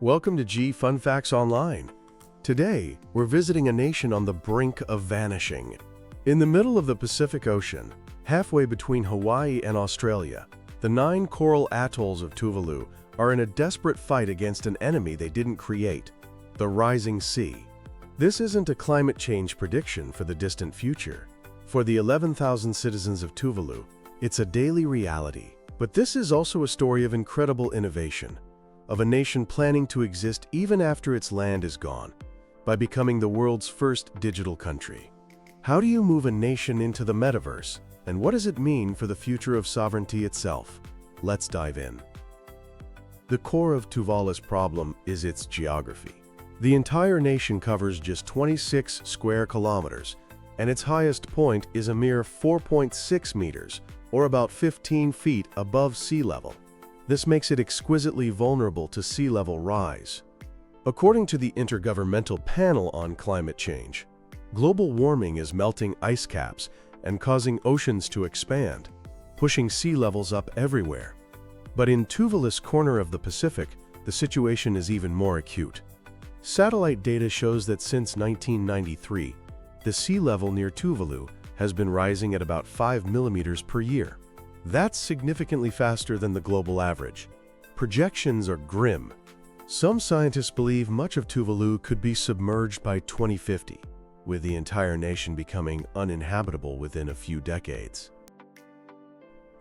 Welcome to G Fun Facts Online. Today, we're visiting a nation on the brink of vanishing. In the middle of the Pacific Ocean, halfway between Hawaii and Australia, the 9 coral atolls of Tuvalu are in a desperate fight against an enemy they didn't create, the rising sea. This isn't a climate change prediction for the distant future. For the 11,000 citizens of Tuvalu, it's a daily reality. But this is also a story of incredible innovation, of a nation planning to exist even after its land is gone, by becoming the world's first digital country. How do you move a nation into the metaverse, and what does it mean for the future of sovereignty itself? Let's dive in. The core of Tuvalu's problem is its geography. The entire nation covers just 26 square kilometers, and its highest point is a mere 4.6 meters, or about 15 feet above sea level. This makes it exquisitely vulnerable to sea level rise. According to the Intergovernmental Panel on Climate Change, global warming is melting ice caps and causing oceans to expand, pushing sea levels up everywhere. But in Tuvalu's corner of the Pacific, the situation is even more acute. Satellite data shows that since 1993, the sea level near Tuvalu has been rising at about 5 millimeters per year. That's significantly faster than the global average. Projections are grim. Some scientists believe much of Tuvalu could be submerged by 2050, with the entire nation becoming uninhabitable within a few decades.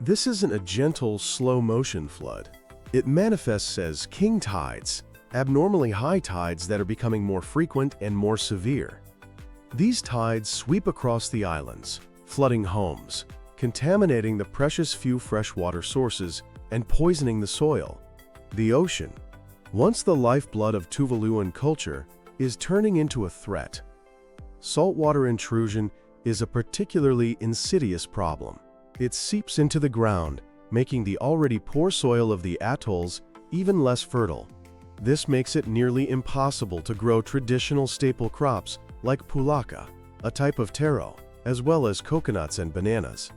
This isn't a gentle, slow-motion flood. It manifests as king tides, abnormally high tides that are becoming more frequent and more severe. These tides sweep across the islands, flooding homes, contaminating the precious few freshwater sources, and poisoning the soil. The ocean, once the lifeblood of Tuvaluan culture, is turning into a threat. Saltwater intrusion is a particularly insidious problem. It seeps into the ground, making the already poor soil of the atolls even less fertile. This makes it nearly impossible to grow traditional staple crops like pulaka, a type of taro, as well as coconuts and bananas.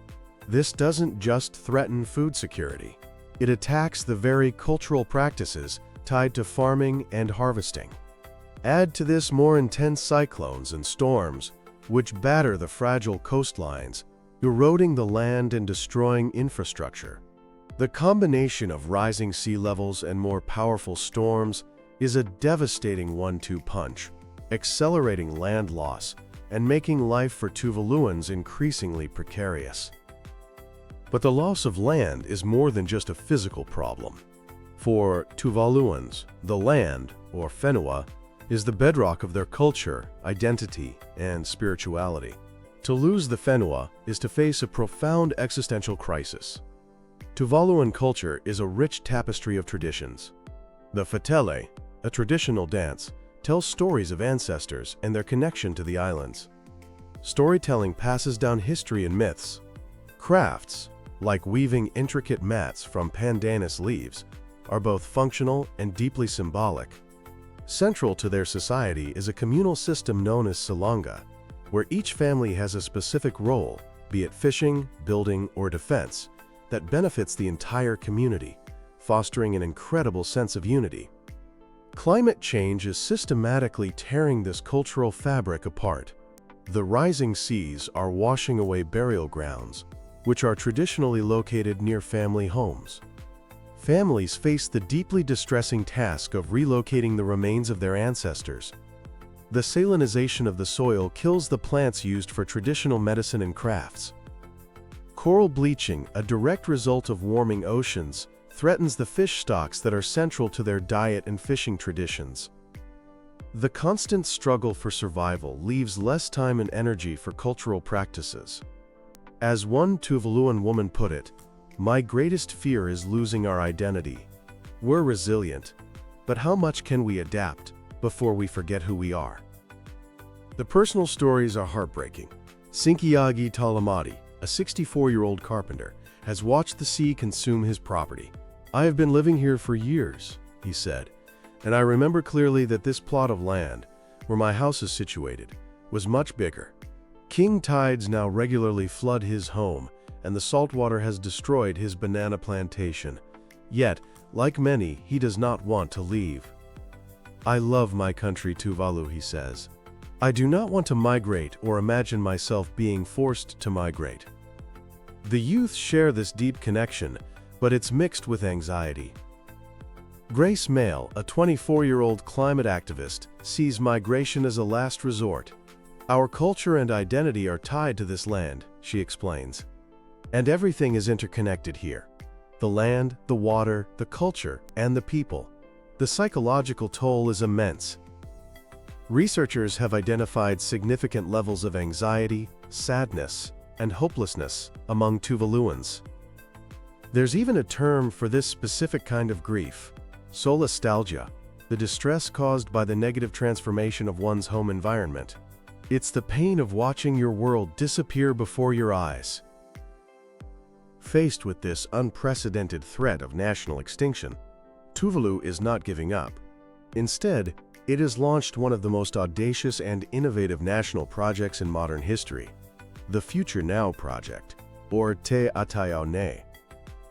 This doesn't just threaten food security. It attacks the very cultural practices tied to farming and harvesting. Add to this more intense cyclones and storms, which batter the fragile coastlines, eroding the land and destroying infrastructure. The combination of rising sea levels and more powerful storms is a devastating one-two punch, accelerating land loss and making life for Tuvaluans increasingly precarious. But the loss of land is more than just a physical problem. For Tuvaluans, the land, or whenua, is the bedrock of their culture, identity, and spirituality. To lose the whenua is to face a profound existential crisis. Tuvaluan culture is a rich tapestry of traditions. The fatele, a traditional dance, tells stories of ancestors and their connection to the islands. Storytelling passes down history and myths. Crafts, like weaving intricate mats from pandanus leaves, are both functional and deeply symbolic. Central to their society is a communal system known as silanga, where each family has a specific role, be it fishing, building, or defense, that benefits the entire community, fostering an incredible sense of unity. Climate change is systematically tearing this cultural fabric apart. The rising seas are washing away burial grounds, which are traditionally located near family homes. Families face the deeply distressing task of relocating the remains of their ancestors. The salinization of the soil kills the plants used for traditional medicine and crafts. Coral bleaching, a direct result of warming oceans, threatens the fish stocks that are central to their diet and fishing traditions. The constant struggle for survival leaves less time and energy for cultural practices. As one Tuvaluan woman put it, "My greatest fear is losing our identity. We're resilient, but how much can we adapt before we forget who we are?" The personal stories are heartbreaking. Sinkiagi Talamati, a 64-year-old carpenter, has watched the sea consume his property. "I have been living here for years," he said, "and I remember clearly that this plot of land, where my house is situated, was much bigger. King tides now regularly flood his home, and the saltwater has destroyed his banana plantation. Yet, like many, he does not want to leave." "I love my country Tuvalu," he says. "I do not want to migrate or imagine myself being forced to migrate." The youth share this deep connection, but it's mixed with anxiety. Grace Mail, a 24-year-old climate activist, sees migration as a last resort. "Our culture and identity are tied to this land," she explains. "And everything is interconnected here. The land, the water, the culture, and the people. The psychological toll is immense." Researchers have identified significant levels of anxiety, sadness, and hopelessness among Tuvaluans. There's even a term for this specific kind of grief: solastalgia, the distress caused by the negative transformation of one's home environment. It's the pain of watching your world disappear before your eyes. Faced with this unprecedented threat of national extinction, Tuvalu is not giving up. Instead, it has launched one of the most audacious and innovative national projects in modern history, the Future Now Project, or Te Atayao Ne.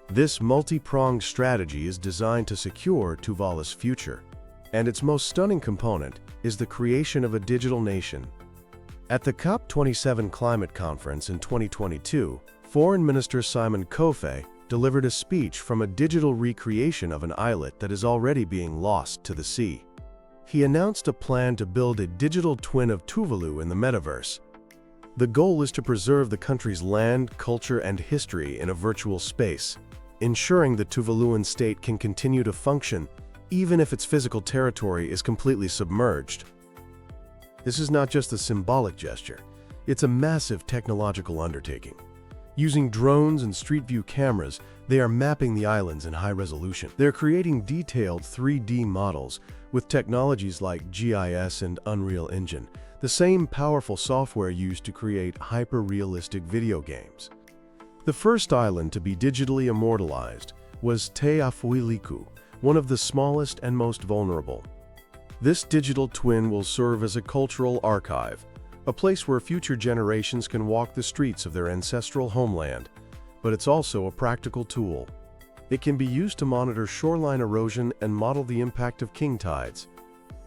This multi-pronged strategy is designed to secure Tuvalu's future, and its most stunning component is the creation of a digital nation. At the COP27 climate conference in 2022, Foreign Minister Simon Kofe delivered a speech from a digital recreation of an islet that is already being lost to the sea. He announced a plan to build a digital twin of Tuvalu in the metaverse. The goal is to preserve the country's land, culture, and history in a virtual space, ensuring the Tuvaluan state can continue to function even if its physical territory is completely submerged. This is not just a symbolic gesture, it's a massive technological undertaking. Using drones and street view cameras, they are mapping the islands in high resolution. They're creating detailed 3D models with technologies like GIS and Unreal Engine, the same powerful software used to create hyper-realistic video games. The first island to be digitally immortalized was Te Afuiliku, one of the smallest and most vulnerable. This digital twin will serve as a cultural archive, a place where future generations can walk the streets of their ancestral homeland, but it's also a practical tool. It can be used to monitor shoreline erosion and model the impact of king tides.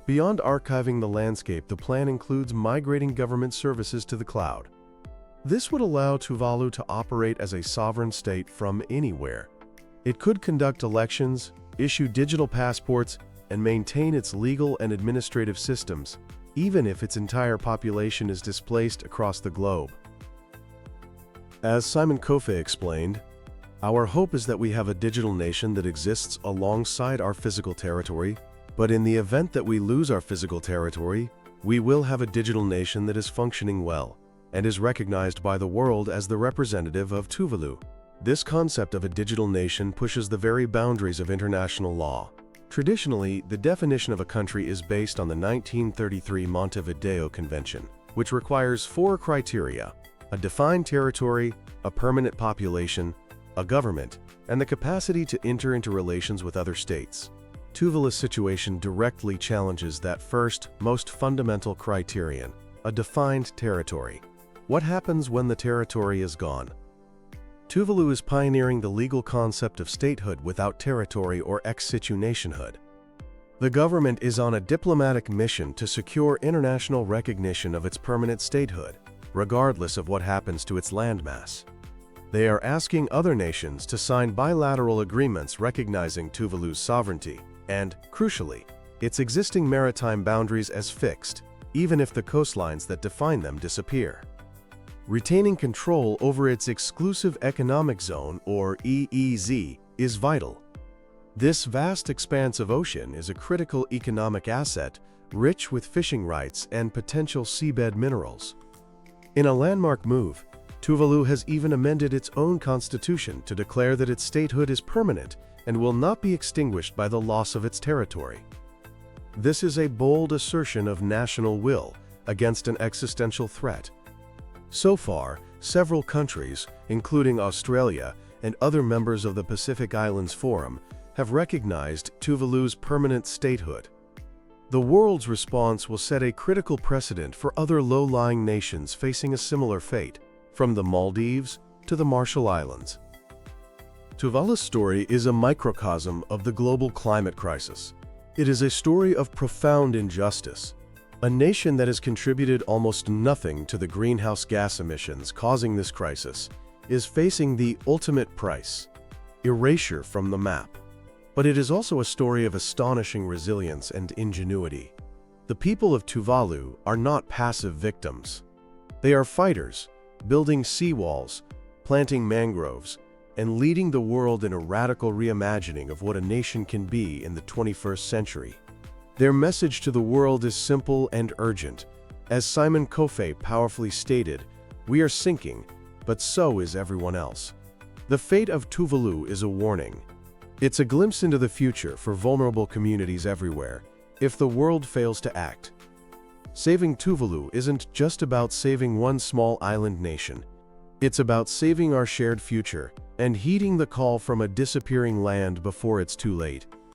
Beyond archiving the landscape, the plan includes migrating government services to the cloud. This would allow Tuvalu to operate as a sovereign state from anywhere. It could conduct elections, issue digital passports, and maintain its legal and administrative systems, even if its entire population is displaced across the globe. As Simon Kofe explained, "Our hope is that we have a digital nation that exists alongside our physical territory, but in the event that we lose our physical territory, we will have a digital nation that is functioning well and is recognized by the world as the representative of Tuvalu." This concept of a digital nation pushes the very boundaries of international law. Traditionally, the definition of a country is based on the 1933 Montevideo Convention, which requires 4 criteria: a defined territory, a permanent population, a government, and the capacity to enter into relations with other states. Tuvalu's situation directly challenges that first, most fundamental criterion: a defined territory. What happens when the territory is gone? Tuvalu is pioneering the legal concept of statehood without territory or ex situ nationhood. The government is on a diplomatic mission to secure international recognition of its permanent statehood, regardless of what happens to its landmass. They are asking other nations to sign bilateral agreements recognizing Tuvalu's sovereignty and, crucially, its existing maritime boundaries as fixed, even if the coastlines that define them disappear. Retaining control over its exclusive economic zone, or EEZ, is vital. This vast expanse of ocean is a critical economic asset, rich with fishing rights and potential seabed minerals. In a landmark move, Tuvalu has even amended its own constitution to declare that its statehood is permanent and will not be extinguished by the loss of its territory. This is a bold assertion of national will against an existential threat. So far, several countries, including Australia and other members of the Pacific Islands Forum, have recognized Tuvalu's permanent statehood. The world's response will set a critical precedent for other low-lying nations facing a similar fate, from the Maldives to the Marshall Islands. Tuvalu's story is a microcosm of the global climate crisis. It is a story of profound injustice. A nation that has contributed almost nothing to the greenhouse gas emissions causing this crisis is facing the ultimate price: erasure from the map. But it is also a story of astonishing resilience and ingenuity. The people of Tuvalu are not passive victims. They are fighters, building seawalls, planting mangroves, and leading the world in a radical reimagining of what a nation can be in the 21st century. Their message to the world is simple and urgent. As Simon Kofe powerfully stated, "We are sinking, but so is everyone else." The fate of Tuvalu is a warning. It's a glimpse into the future for vulnerable communities everywhere, if the world fails to act. Saving Tuvalu isn't just about saving one small island nation. It's about saving our shared future and heeding the call from a disappearing land before it's too late.